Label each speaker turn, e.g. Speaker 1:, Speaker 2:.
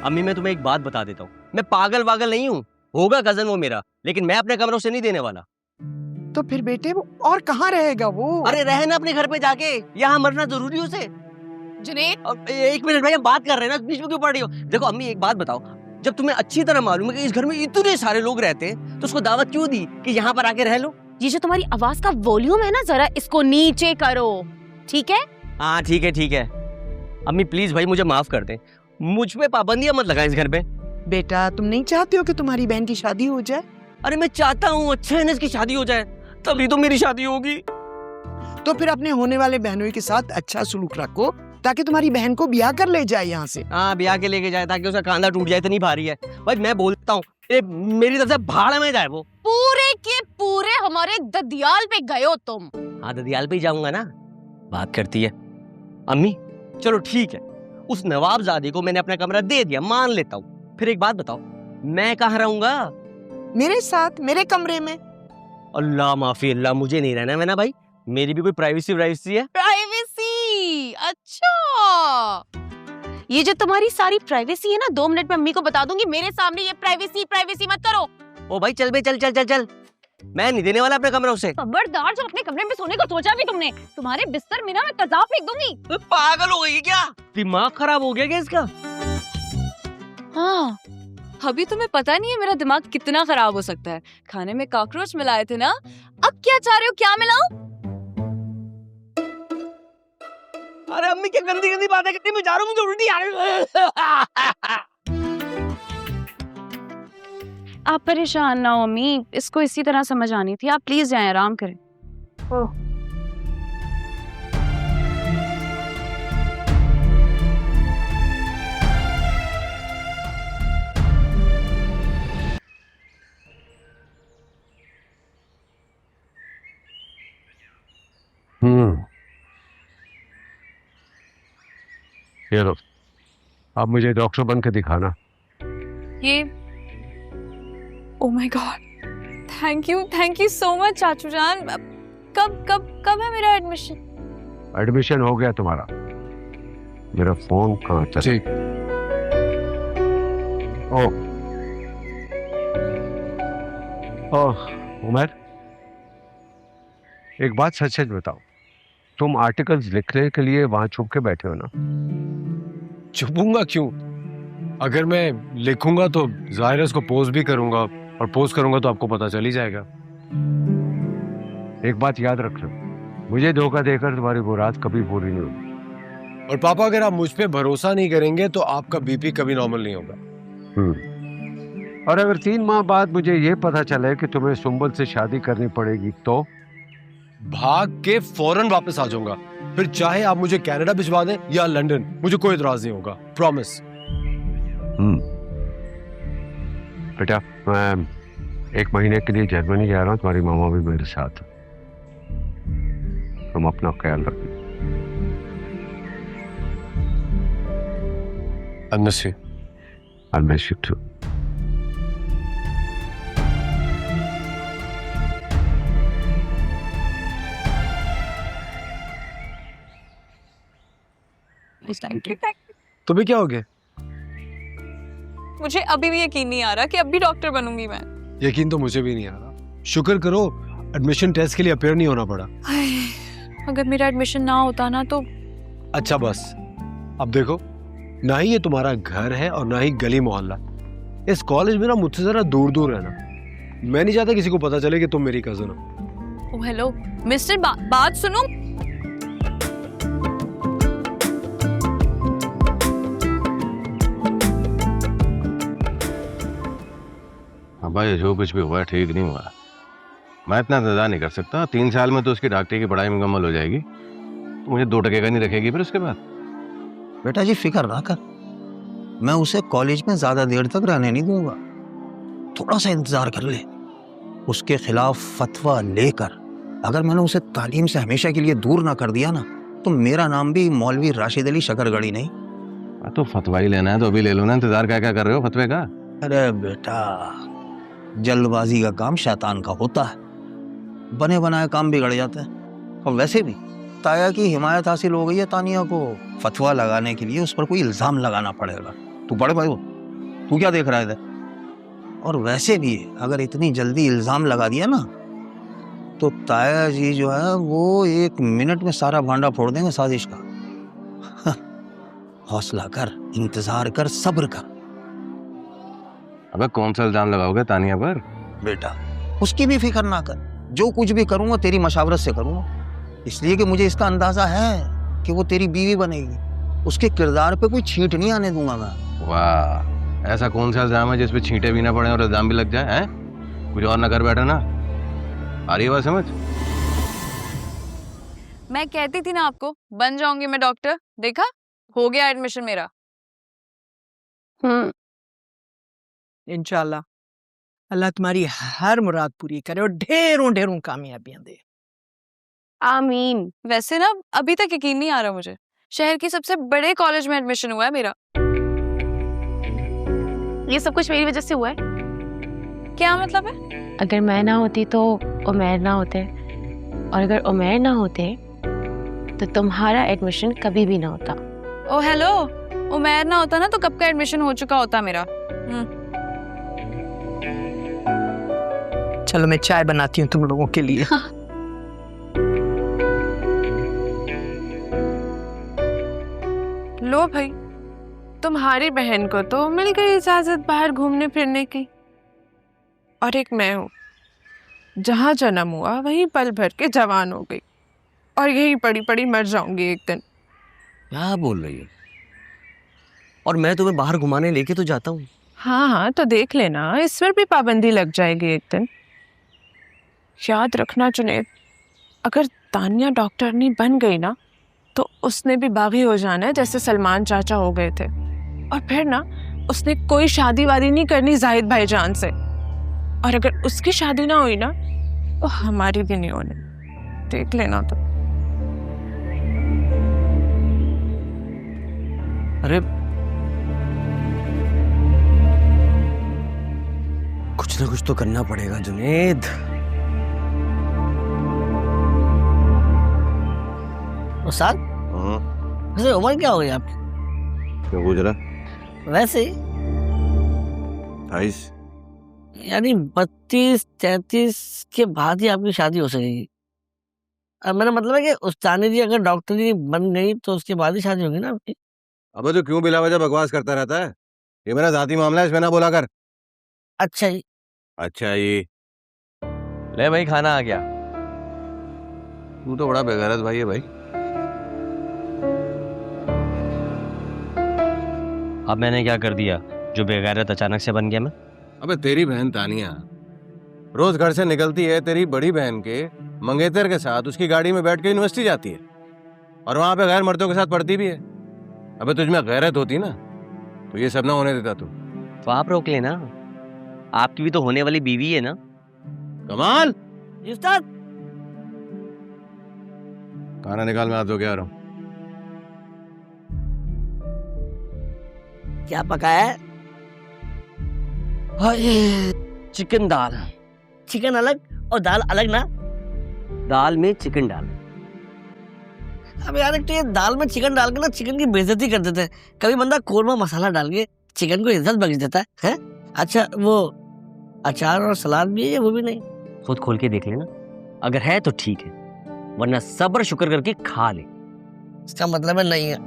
Speaker 1: अम्मी मैं तुम्हें एक बात बता देता हूँ, मैं पागल वागल नहीं हूँ। होगा कजन वो मेरा, लेकिन मैं अपने कमरों से नहीं देने वाला।
Speaker 2: तो फिर बेटे वो और कहाँ रहेगा वो?
Speaker 1: अरे रहना अपने घर पे जाके, यहाँ मरना जरूरी है उसे।
Speaker 3: जुनैद,
Speaker 1: अब एक मिनट भाई, हम बात कर रहे हैं ना, बीच में क्यों पड़ रही हो? देखो अम्मी एक बात बताओ, जब तुम्हें अच्छी तरह मालूम है कि इस घर में इतने सारे लोग रहते हैं, तो उसको दावत क्यों दी कि यहाँ पर आके रह लो?
Speaker 3: ये जो तुम्हारी आवाज का वॉल्यूम है ना, जरा इसको नीचे करो, ठीक है?
Speaker 1: हाँ ठीक है। अम्मी प्लीज भाई मुझे माफ कर दे, मुझ पे पाबंदियां मत लगा इस घर पे।
Speaker 2: बेटा तुम नहीं चाहते हो कि तुम्हारी बहन की शादी हो जाए?
Speaker 1: अरे मैं चाहता हूँ अच्छा है ना इसकी शादी हो जाए, तभी तो मेरी शादी होगी।
Speaker 2: तो फिर अपने होने वाले बहनोई के साथ अच्छा सलूक रखो, ताकि तुम्हारी बहन को ब्याह कर ले जाए यहाँ से।
Speaker 1: हाँ ब्याह के लेके जाए ताकि उसका कांधा टूट जाए, इतनी भारी है। भाई मैं बोलता हूँ मेरी तरफ से भाड़ में जाए वो।
Speaker 3: पूरे के पूरे हमारे ददियाल पे गए हो तुम।
Speaker 1: हाँ ददियाल पे ही जाऊंगा ना, बात करती है अम्मी। चलो ठीक है, उस नवाबजादे को मैंने अपना कमरा दे दिया, मान लेता हूँ। फिर एक बात बताओ, मैं कहाँ रहूंगा?
Speaker 2: मेरे साथ, मेरे कमरे में।
Speaker 1: अल्लाह माफी अल्लाह, मुझे नहीं रहना है ना भाई, मेरी भी कोई प्राइवेसी है।
Speaker 3: प्राइवेसी? अच्छा, ये जो तुम्हारी सारी प्राइवेसी है ना, 2 मिनट में अम्मी को बता दूंगी। मेरे सामने ये प्राइवेसी मत करो।
Speaker 1: ओ भाई चल बे, चल, मैं नहीं देने वाला अपने कमरा उसे।
Speaker 3: खबरदार, जो अपने कमरे में सोने को सोचा भी तुमने, तुम्हारे बिस्तर में ना मैं तेजाब फेंक दूंगी।
Speaker 1: पागल हो गई क्या? दिमाग खराब हो गया क्या इसका?
Speaker 4: हाँ, अभी तुम्हें पता नहीं है मेरा दिमाग कितना खराब हो सकता है। खाने में कॉकरोच मिलाए थे ना, अब क्या चाह रहे हो, क्या मिलाऊं?
Speaker 1: अरे अम्मी क्या गंदी बातें करती, मैं जा रहा हूँ, मुझे उल्टी आ रही।
Speaker 4: आप परेशान ना हो अम्मी, इसको इसी तरह समझ आनी थी। आप प्लीज जाएं, आराम करें।
Speaker 5: ये लो, अब मुझे डॉक्टर बन के दिखाना।
Speaker 4: ये oh my God, thank you so much चाचू जान। कब है मेरा एडमिशन?
Speaker 5: एडमिशन हो गया तुम्हारा। मेरा फोन कहाँ था?
Speaker 6: जी।
Speaker 5: ओह उमर, एक बात सच सच बताओ, तुम आर्टिकल्स लिखने के लिए वहां छुप के बैठे हो ना?
Speaker 6: छुपूंगा क्यों? अगर मैं लिखूंगा तो जाहिर है उसको पोस्ट भी करूंगा, और पोस्ट करूंगा तो आपको पता चल ही जाएगा।
Speaker 5: एक बात याद रखना, मुझे धोखा देकर तुम्हारी मुराद कभी पूरी नहीं होगी।
Speaker 6: और पापा अगर आप मुझ पे भरोसा नहीं करेंगे तो आपका बीपी कभी नॉर्मल नहीं होगा।
Speaker 5: और अगर 3 माह बाद मुझे ये पता चले कि तुम्हें सुंबल से शादी करनी पड़ेगी तो?
Speaker 6: भाग के फौरन वापस आ जाऊंगा। फिर चाहे आप मुझे कनाडा भिजवा दें या लंदन, मुझे कोई इतराज नहीं होगा, प्रॉमिस।
Speaker 5: बेटा मैं 1 महीने के लिए जर्मनी जा रहा हूँ, तुम्हारी मामा भी मेरे साथ। तुम अपना ख्याल रखना।
Speaker 6: I miss you.
Speaker 5: I'll miss you too.
Speaker 6: तुम्हें क्या हो गया?
Speaker 4: मुझे अभी भी यकीन नहीं आ रहा कि अब भी डॉक्टर बनूंगी मैं।
Speaker 6: यकीन तो मुझे भी नहीं आ रहा। शुक्र करो एडमिशन टेस्ट के लिए अपेयर नहीं होना पड़ा।
Speaker 4: अगर मेरा एडमिशन ना होता ना तो।
Speaker 6: अच्छा बस, अब देखो, ना ही ये तुम्हारा घर है और ना ही गली मोहल्ला। इस कॉलेज में ना मुझसे जरा दूर दूर रहना। मैं नहीं चाहता किसी को पता चले कि तुम मेरी कजन हो।
Speaker 4: ओह हेलो मिस्टर, बात सुनो।
Speaker 7: भाई जो कुछ भी हुआ ठीक नहीं हुआ। मैं इतना इंतजार नहीं कर सकता। 3 साल में तो उसकी डॉक्टरी की पढ़ाई मुकम्मल हो जाएगी, तो मुझे 2 टके का नहीं रखेगी फिर उसके बाद।
Speaker 8: बेटा जी फिक्र ना कर, मैं उसे कॉलेज में ज्यादा देर तक रहने नहीं दूंगा। थोड़ा सा इंतजार कर ले। उसके खिलाफ फतवा लेकर अगर मैंने उसे तालीम से हमेशा के लिए दूर ना कर दिया ना, तो मेरा नाम भी मौलवी राशिद अली शकरगढ़ी नहीं।
Speaker 7: तो फतवा ही लेना है तो अभी ले लो ना, इंतजार क्या क्या कर रहे हो फतवे का?
Speaker 8: अरे बेटा, जल्दबाजी का काम शैतान का होता है, बने बनाए काम बिगड़ जाते हैं। और वैसे भी ताया की हिमायत हासिल हो गई है तानिया को, फतवा लगाने के लिए उस पर कोई इल्जाम लगाना पड़ेगा। तू बड़े भाई हो, तू क्या देख रहा है इधर? और वैसे भी अगर इतनी जल्दी इल्जाम लगा दिया ना तो ताया जी जो है वो 1 मिनट में सारा भांडा फोड़ देंगे साजिश का। हौसला कर, इंतजार कर, सब्र कर।
Speaker 7: अबे कौन सा इल्जाम लगाओगे तानिया पर?
Speaker 8: बेटा उसकी भी फिक्र ना कर, जो कुछ भी करूंगा तेरी मशावरत से करूंगा, इसलिए कि मुझे इसका अंदाजा है कि वो तेरी बीवी बनेगी। उसके किरदार पे कोई छींट नहीं आने दूंगा मैं।
Speaker 7: वाह, ऐसा कौन सा इल्जाम है जिसपे छींटे भी ना पड़े और इल्जाम भी लग जाए? हैं? कुछ और ना कर बैठा ना। आ रही है बात समझ?
Speaker 4: मैं कहती थी ना आपको, बन जाऊंगी मैं डॉक्टर। देखा, हो गया एडमिशन मेरा।
Speaker 2: इंशाल्लाह अल्लाह तुम्हारी हर मुराद पूरी करे और ढेरों ढेरों कामयाबियां दे।
Speaker 3: आमीन।
Speaker 4: वैसे ना अभी तक यकीन नहीं आ रहा मुझे, शहर के सबसे बड़े कॉलेज में एडमिशन हुआ है मेरा।
Speaker 3: ये सब कुछ मेरी वजह से हुआ है।
Speaker 4: क्या मतलब है?
Speaker 3: अगर मैं ना होती तो उमैर ना होते, और अगर उमैर ना होते तो तुम्हारा एडमिशन कभी भी ना होता।
Speaker 4: ओ हेलो, उमैर ना होता ना तो कब का एडमिशन हो चुका होता मेरा।
Speaker 2: चलो मैं चाय बनाती हूँ तुम लोगों के लिए।
Speaker 9: लो भाई, तुम्हारी बहन को तो मिल गई इजाजत बाहर घूमने फिरने की, और एक मैं हूँ, जहाँ जन्म हुआ वहीं पल भर के जवान हो गई, और यही पड़ी पड़ी मर जाऊंगी एक दिन।
Speaker 1: क्या बोल रही है? और मैं तुम्हें बाहर घुमाने लेके तो जाता हूँ।
Speaker 9: हाँ हाँ, तो देख लेना, इस पर भी पाबंदी लग जाएगी एक दिन। याद रखना जुनैद, अगर तानिया डॉक्टरनी बन गई ना तो उसने भी बागी हो जाना है जैसे सलमान चाचा हो गए थे, और फिर ना उसने कोई शादी वादी नहीं करनी जाहिद भाईजान से, और अगर उसकी शादी ना हुई ना तो हमारी भी नहीं होनी। देख लेना। तो
Speaker 1: अरे कुछ ना कुछ तो करना पड़ेगा जुनैद।
Speaker 10: उस्ताद, वैसे उम्र क्या हो गई आपकी?
Speaker 7: क्यों पूछ रहा?
Speaker 10: वैसे ही
Speaker 7: 28।
Speaker 10: यानी 32-33 के बाद ही आपकी शादी हो सकेगी। अब मेरा मतलब है कि उस्तानी जी अगर डॉक्टरी बन गई तो उसके बाद ही शादी होगी ना आपकी।
Speaker 7: अबे तो क्यों बिला वजह बकवास करता रहता है? ये मेरा जाती मामला है, इसमें ना बोला कर।
Speaker 10: अच्छा ही।
Speaker 7: अच्छा ये
Speaker 1: ले भाई, खाना आ गया।
Speaker 7: तू तो बड़ा बेगैरत भाई है भाई।
Speaker 1: अब मैंने क्या कर दिया जो बेगैरत अचानक से बन गया मैं?
Speaker 7: अबे तेरी बहन तानिया रोज घर से निकलती है तेरी बड़ी बहन के मंगेतर के साथ, उसकी गाड़ी में बैठ के यूनिवर्सिटी जाती है, और वहां पे गैर मर्दों के साथ पढ़ती भी है। अबे तुझ में गैरत होती ना तो ये सब ना होने देता तू।
Speaker 1: तो आप रोक लेना, आपकी भी तो होने वाली बीवी है ना।
Speaker 7: कमाल,
Speaker 10: उस्ताद
Speaker 7: खाना निकाल, मैं हाथ धो के आ रहा हूँ।
Speaker 10: क्या पकाया है?
Speaker 1: चिकन दाल।
Speaker 10: चिकन अलग और दाल अलग ना?
Speaker 1: दाल में चिकन डाल।
Speaker 10: अब यार एक तो ये दाल में चिकन डाल के ना चिकन की बेइज्जती कर देते हैं। कभी बंदा कोरमा मसाला डाल के चिकन को इज्जत बख्श देता है, हैं? अच्छा वो अचार और सलाद भी है या वो भी नहीं?
Speaker 1: खुद खोल के देख लेना, अगर है तो ठीक है, वरना सब्र शुक्र करके खा ले।
Speaker 10: इसका मतलब है नहीं है।